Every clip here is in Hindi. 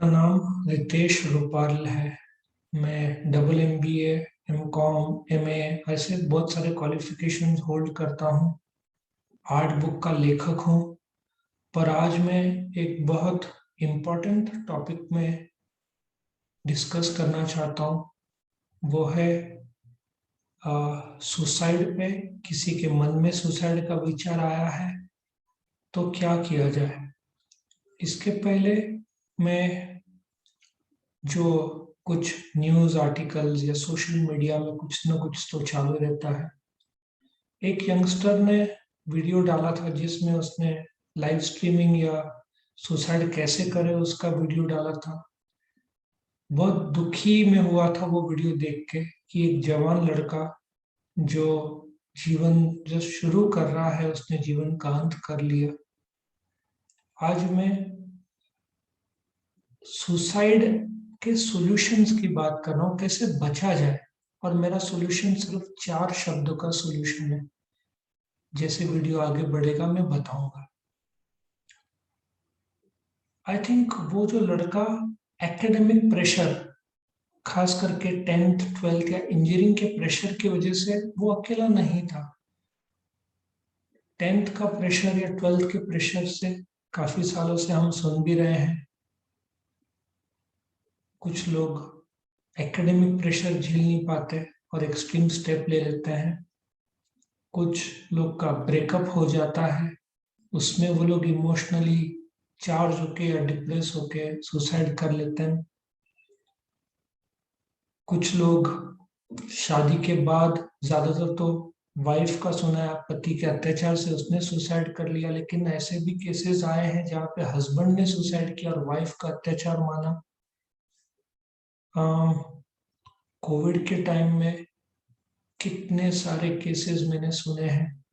मेरा नाम रितेश रूपाल है। मैं डबल MBA, MCOM, MA ऐसे बहुत सारे क्वालिफिकेशंस होल्ड करता हूँ। आर्ट बुक का लेखक हूँ। पर आज मैं एक बहुत इम्पोर्टेंट टॉपिक में डिस्कस करना चाहता हूँ। वो है सुसाइड पे। किसी के मन में सुसाइड का विचार आया है तो क्या किया जाए। इसके पहले मैं जो कुछ न्यूज़ आर्टिकल्स या सोशल मीडिया में कुछ ना कुछ तो चालू रहता है। एक यंगस्टर ने वीडियो डाला था जिसमें उसने लाइव स्ट्रीमिंग या सुसाइड कैसे करे उसका वीडियो डाला था। बहुत दुखी में हुआ था वो वीडियो देख के कि एक जवान लड़का जो जीवन जो शुरू कर रहा है उसने जीवन का अंत कर लिया। आज मैं सुसाइड के सॉल्यूशंस की बात कर रहा हूँ, कैसे बचा जाए। और मेरा सॉल्यूशन सिर्फ 4 शब्दों का सॉल्यूशन है। जैसे वीडियो आगे बढ़ेगा मैं बताऊंगा। आई थिंक वो जो लड़का एकेडमिक प्रेशर, खास करके 10th 12th या इंजीनियरिंग के प्रेशर की वजह से वो अकेला नहीं था। 10th का प्रेशर या 12th के प्रेशर से काफी सालों से हम सुन भी रहे हैं। कुछ लोग एकेडमिक प्रेशर झेल नहीं पाते और एक्सट्रीम स्टेप ले लेते हैं। कुछ लोग का ब्रेकअप हो जाता है, उसमें वो लोग इमोशनली चार्ज होके या डिप्रेस होके सुसाइड कर लेते हैं। कुछ लोग शादी के बाद, ज्यादातर तो वाइफ का सुना है, पति के अत्याचार से उसने सुसाइड कर लिया, लेकिन ऐसे भी केसेस आए हैं जहाँ पे हस्बैंड ने सुसाइड किया और वाइफ का अत्याचार माना। कोविड के टाइम में कितने सारे केसेस मैंने सुने हैं।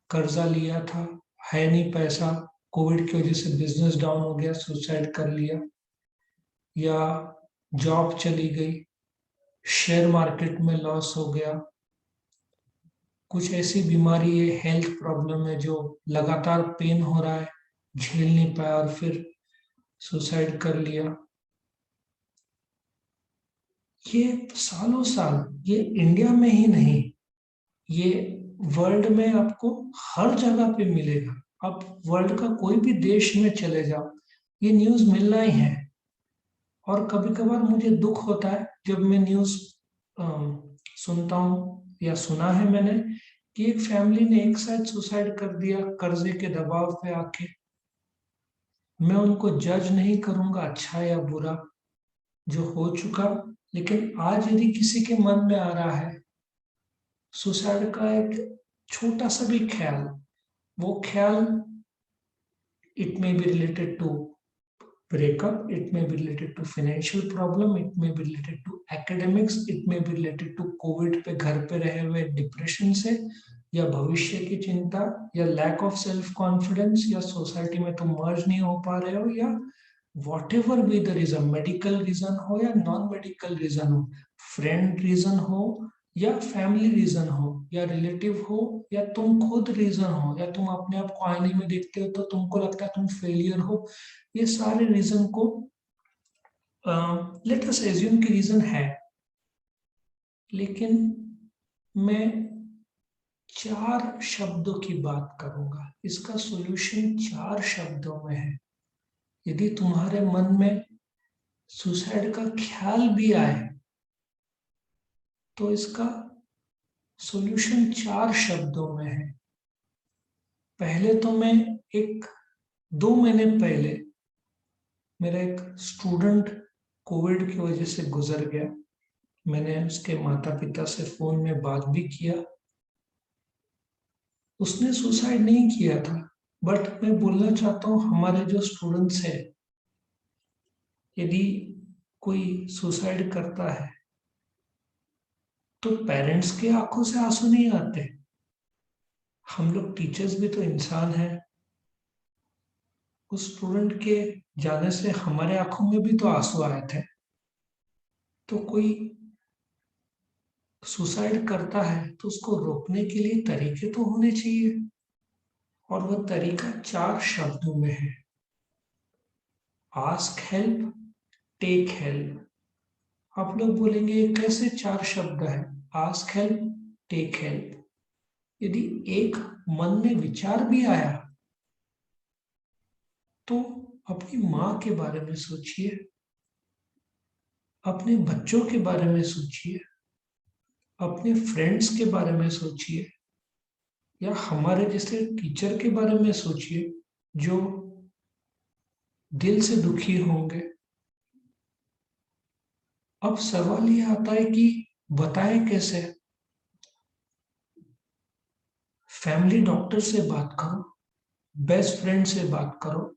कर्जा लिया था, है नहीं पैसा, कोविड की वजह से बिजनेस डाउन हो गया, सुसाइड कर लिया। या जॉब चली गई, शेयर मार्केट में लॉस हो गया। कुछ ऐसी बीमारी है, हेल्थ प्रॉब्लम है जो लगातार पेन हो रहा है, झेल नहीं पाया और फिर सुसाइड कर लिया। ये सालों साल, ये इंडिया में ही नहीं, ये वर्ल्ड में आपको हर जगह पे मिलेगा। आप वर्ल्ड का कोई भी देश में चले जाओ, ये न्यूज़ मिलना ही है। और कभी कभार मुझे दुख होता है जब मैं न्यूज़ सुनता हूँ या सुना है मैंने कि एक फैमिली ने एक साथ सुसाइड कर दिया कर्जे के दबाव पे आके। मैं उनको जज नहीं करूंगा अच्छा या बुरा, जो हो चुका। लेकिन आज यदि किसी के मन में आ रहा है सुसाइड का एक छोटा सा भी ख्याल, वो ख्याल, it may be related to breakup, it may be related to financial problem, it may be related to academics, it may be related to Covid पे घर पे रहे हुए डिप्रेशन से, या भविष्य की चिंता, या लैक ऑफ सेल्फ कॉन्फिडेंस, या सोसाइटी में तुम मर्ज नहीं हो पा रहे हो, या whatever be the reason, medical reason हो या नॉन मेडिकल रीजन हो, फ्रेंड रीजन हो या फैमिली रीजन हो या रिलेटिव हो या तुम खुद रीजन हो, या तुम अपने आप को आईने में देखते हो तो तुमको लगता है तुम फेलियर हो। ये सारे रीजन को लेट अस एज्यूम कि रीजन है, लेकिन मैं 4 शब्दों की बात करूंगा। इसका सॉल्यूशन 4 शब्दों में है। यदि तुम्हारे मन में सुसाइड का ख्याल भी आए तो इसका सॉल्यूशन 4 शब्दों में है। पहले तो मैं एक 2 महीने पहले मेरा एक स्टूडेंट कोविड की वजह से गुजर गया। मैंने उसके माता पिता से फोन में बात भी किया। उसने सुसाइड नहीं किया था, बट मैं बोलना चाहता हूँ हमारे जो स्टूडेंट्स हैं, यदि कोई सुसाइड करता है तो पेरेंट्स के आंखों से आंसू नहीं आते। हम लोग टीचर्स भी तो इंसान हैं। उस स्टूडेंट के जाने से हमारे आंखों में भी तो आंसू आए थे। तो कोई सुसाइड करता है तो उसको रोकने के लिए तरीके तो होने चाहिए, और वह तरीका 4 शब्दों में है। Ask help, take help. आप लोग बोलेंगे ये कैसे चार शब्द है? Ask help, take help. यदि एक मन में विचार भी आया तो अपनी माँ के बारे में सोचिए, अपने बच्चों के बारे में सोचिए, अपने फ्रेंड्स के बारे में सोचिए, या हमारे जैसे टीचर के बारे में सोचिए जो दिल से दुखी होंगे। अब सवाल ये आता है कि बताएं कैसे? फैमिली डॉक्टर से बात करो, बेस्ट फ्रेंड से बात करो,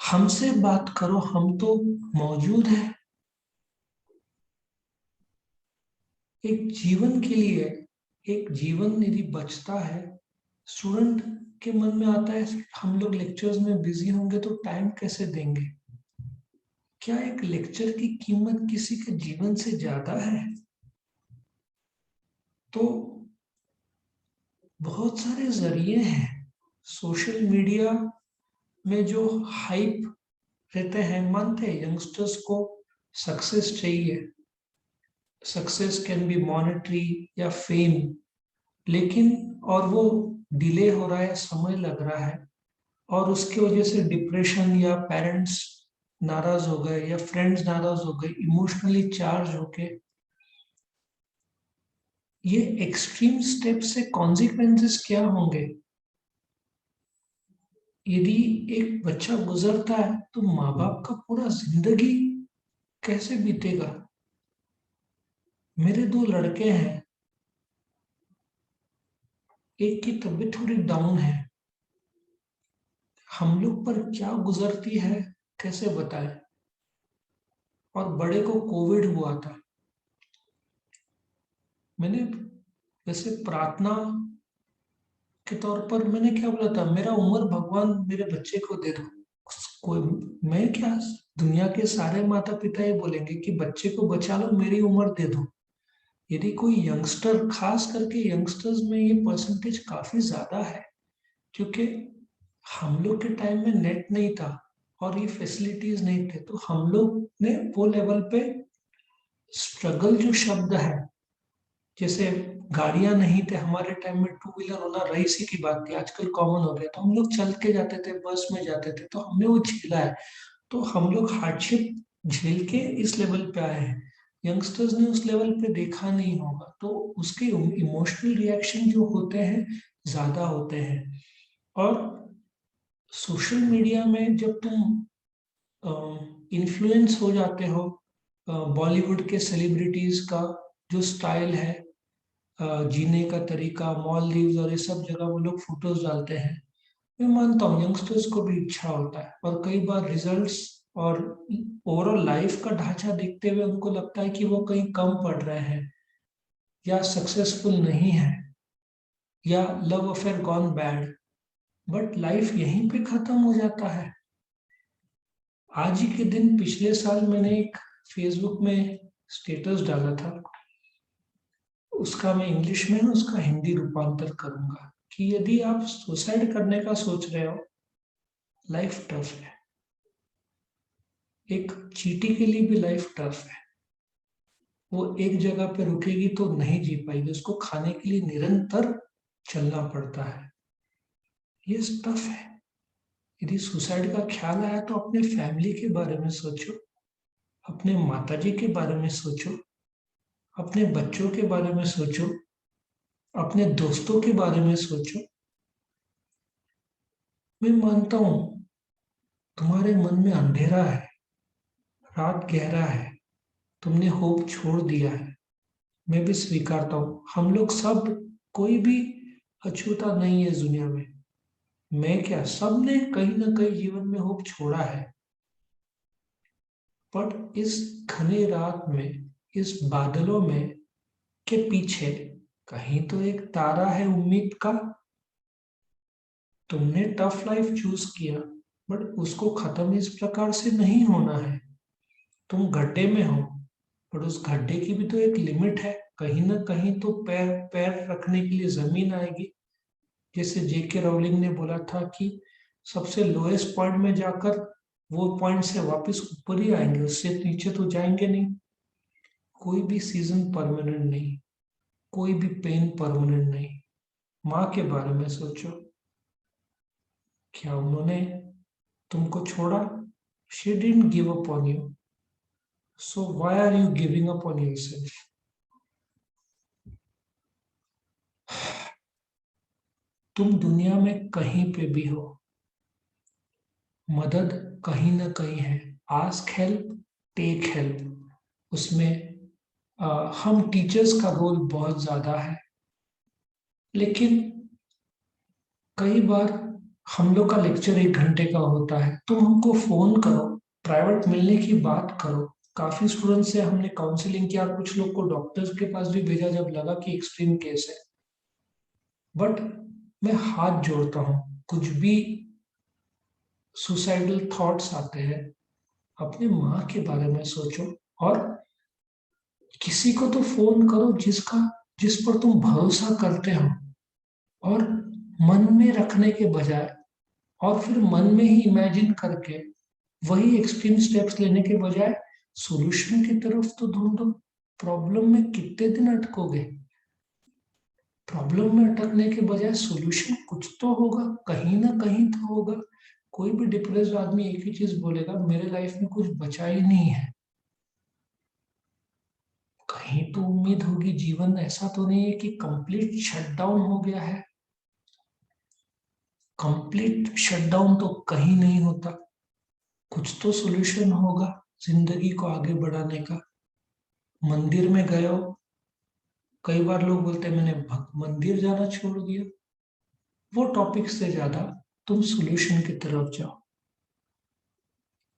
हमसे बात करो, हम तो मौजूद हैं। एक जीवन के लिए, एक जीवन यदि बचता है, स्टूडेंट के मन में आता है हम लोग लेक्चर्स में बिजी होंगे तो टाइम कैसे देंगे? क्या एक लेक्चर की कीमत किसी के जीवन से ज्यादा है? तो बहुत सारे जरिए हैं। सोशल मीडिया में जो हाइप रहते हैं, मानते हैं यंगस्टर्स को सक्सेस चाहिए, सक्सेस कैन बी मॉनेटरी या फेम, लेकिन और वो डिले हो रहा है, समय लग रहा है, और उसकी वजह से डिप्रेशन, या पेरेंट्स नाराज हो गए, या फ्रेंड्स नाराज हो गए, इमोशनली चार्ज होके, ये एक्सट्रीम स्टेप से कॉन्सिक्वेंसेस क्या होंगे? यदि एक बच्चा गुजरता है तो माँ बाप का पूरा जिंदगी कैसे बीतेगा? मेरे दो लड़के हैं, एक की तबीयत थोड़ी डाउन है, हम लोग पर क्या गुजरती है कैसे बताएं? और बड़े को कोविड हुआ था। मैंने वैसे प्रार्थना के तौर पर मैंने क्या बोला था, मेरा उम्र भगवान मेरे बच्चे को दे दो। कोई, मैं क्या, दुनिया के सारे माता पिता ये बोलेंगे कि बच्चे को बचा लो, मेरी उम्र दे दो। यदि कोई यंगस्टर, खास करके यंगस्टर्स में ये परसेंटेज काफी ज्यादा है, क्योंकि हम लोग के टाइम में नेट नहीं था और ये फैसिलिटीज नहीं थे, तो हम लोग ने वो लेवल पे स्ट्रगल जो शब्द है, जैसे गाड़ियां नहीं थे हमारे टाइम में, टू व्हीलर होना रही सी की बात थी, आजकल कॉमन हो गया, तो हम लोग चल के जाते थे, बस में जाते थे, तो हमने वो झेला है। तो हम लोग हार्डशिप झेल के इस लेवल पे आए हैं। यंगस्टर्स ने उस लेवल पे देखा नहीं होगा, तो उसके इमोशनल रिएक्शन जो होते हैं ज्यादा होते हैं। और सोशल मीडिया में जब तुम इन्फ्लुएंस हो जाते हो, बॉलीवुड के सेलिब्रिटीज का जो स्टाइल है, जीने का तरीका, मॉलदीव्स और ये सब जगह वो लोग फोटोज डालते हैं, मैं मानता हूँ यंगस्टर्स को भी इच्छा होता है, और कई बार रिजल्ट्स और ओवरऑल लाइफ का ढांचा देखते हुए उनको लगता है कि वो कहीं कम पड़ रहे हैं, या सक्सेसफुल नहीं है, या love affair gone bad. But life यहीं पे खत्म हो जाता है। आज ही के दिन पिछले साल मैंने एक फेसबुक में स्टेटस डाला था, उसका मैं इंग्लिश में उसका हिंदी रूपांतर करूंगा, कि यदि आप सुसाइड करने का सोच रहे हो, लाइफ टफ है। एक चींटी के लिए भी लाइफ टफ है। वो एक जगह पे रुकेगी तो नहीं जी पाएगी, उसको खाने के लिए निरंतर चलना पड़ता है। ये टफ है। यदि सुसाइड का ख्याल आया तो अपने फैमिली के बारे में सोचो, अपने माताजी के बारे में सोचो, अपने बच्चों के बारे में सोचो, अपने दोस्तों के बारे में सोचो। मैं मानता हूं तुम्हारे मन में अंधेरा है, रात गहरा है, तुमने होप छोड़ दिया है। मैं भी स्वीकारता हूँ, हम लोग सब, कोई भी अछूता नहीं है इस दुनिया में। मैं क्या, सबने कहीं ना कहीं जीवन में होप छोड़ा है। पर इस घने रात में, इस बादलों में के पीछे कहीं तो एक तारा है उम्मीद का। तुमने टफ लाइफ चूज किया, बट उसको खत्म इस प्रकार से नहीं होना है। तुम गड्ढे में हो, पर उस गड्ढे की भी तो एक लिमिट है, कहीं ना कहीं तो पैर पैर रखने के लिए जमीन आएगी। जैसे जेके राउलिंग ने बोला था कि सबसे लोएस्ट पॉइंट में जाकर वो पॉइंट से वापस ऊपर ही आएंगे, उससे नीचे तो जाएंगे नहीं। कोई भी सीजन परमानेंट नहीं, कोई भी पेन परमानेंट नहीं। माँ के बारे में सोचो, क्या उन्होंने तुमको छोड़ा? She didn't give up on you, so why are you giving up on yourself? तुम दुनिया में कहीं पे भी हो, मदद कहीं ना कहीं है। आस्क हेल्प, टेक हेल्प, उसमें हम टीचर्स का रोल बहुत ज्यादा है। लेकिन कई बार हम लोग का लेक्चर 1 घंटे का होता है, तुम हमको फोन करो, प्राइवेट मिलने की बात करो। काफी स्टूडेंट से हमने काउंसलिंग किया, कुछ लोग को डॉक्टर्स के पास भी भेजा जब लगा कि एक्सट्रीम केस है। बट मैं हाथ जोड़ता हूँ, कुछ भी सुसाइडल थॉट्स आते हैं, अपने माँ के बारे में सोचो। और किसी को तो फोन करो जिस पर तुम भरोसा करते हो, और मन में रखने के बजाय, और फिर मन में ही इमेजिन करके वही एक्सट्रीम स्टेप्स लेने के बजाय सॉल्यूशन की तरफ तो ढूंढो। प्रॉब्लम में कितने दिन अटकोगे? प्रॉब्लम में अटकने के बजाय सॉल्यूशन कुछ तो होगा, कहीं ना कहीं तो होगा। कोई भी डिप्रेस्ड आदमी एक ही चीज बोलेगा, मेरे लाइफ में कुछ बचा ही नहीं है। कहीं तो उम्मीद होगी, जीवन ऐसा तो नहीं है कि कंप्लीट शटडाउन हो गया है। कंप्लीट शटडाउन तो कहीं नहीं होता, कुछ तो सॉल्यूशन होगा जिंदगी को आगे बढ़ाने का। मंदिर में गए हो, कई बार लोग बोलते हैं मैंने मंदिर जाना छोड़ दिया। वो टॉपिक से ज्यादा तुम सॉल्यूशन की तरफ जाओ।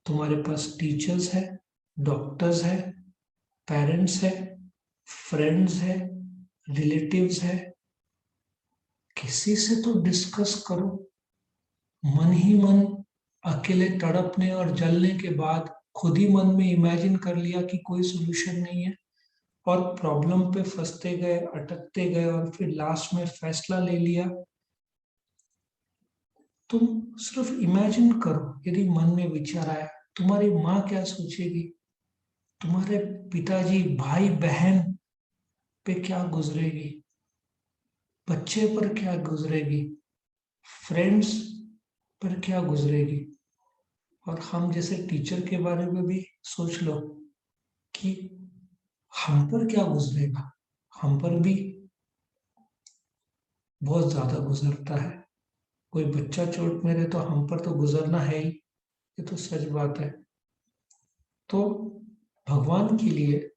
तुम्हारे पास टीचर्स है, डॉक्टर्स है, पेरेंट्स है, फ्रेंड्स है, रिलेटिव्स है। किसी से तो डिस्कस करो। मन ही मन अकेले तड़पने और जलने के बाद खुद ही मन में इमेजिन कर लिया कि कोई सॉल्यूशन नहीं है, और प्रॉब्लम पे फंसते गए, अटकते गए, और फिर लास्ट में फैसला ले लिया। तुम सिर्फ इमेजिन करो, यदि मन में विचार आया, तुम्हारी माँ क्या सोचेगी, तुम्हारे पिताजी, भाई बहन पे क्या गुजरेगी, बच्चे पर क्या गुजरेगी, फ्रेंड्स पर क्या गुजरेगी। और हम जैसे टीचर के बारे में भी सोच लो कि हम पर क्या गुजरेगा। हम पर भी बहुत ज्यादा गुजरता है। कोई बच्चा चोट मेरे तो हम पर तो गुजरना है ही, ये तो सच बात है। तो भगवान के लिए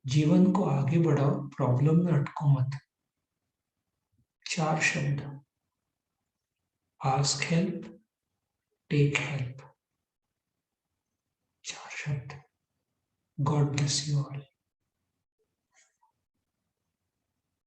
जीवन को आगे बढ़ाओ, प्रॉब्लम में अटको मत। 4 शब्द: आस्क हेल्प, टेक हेल्प। 4 शब्द। God bless you all.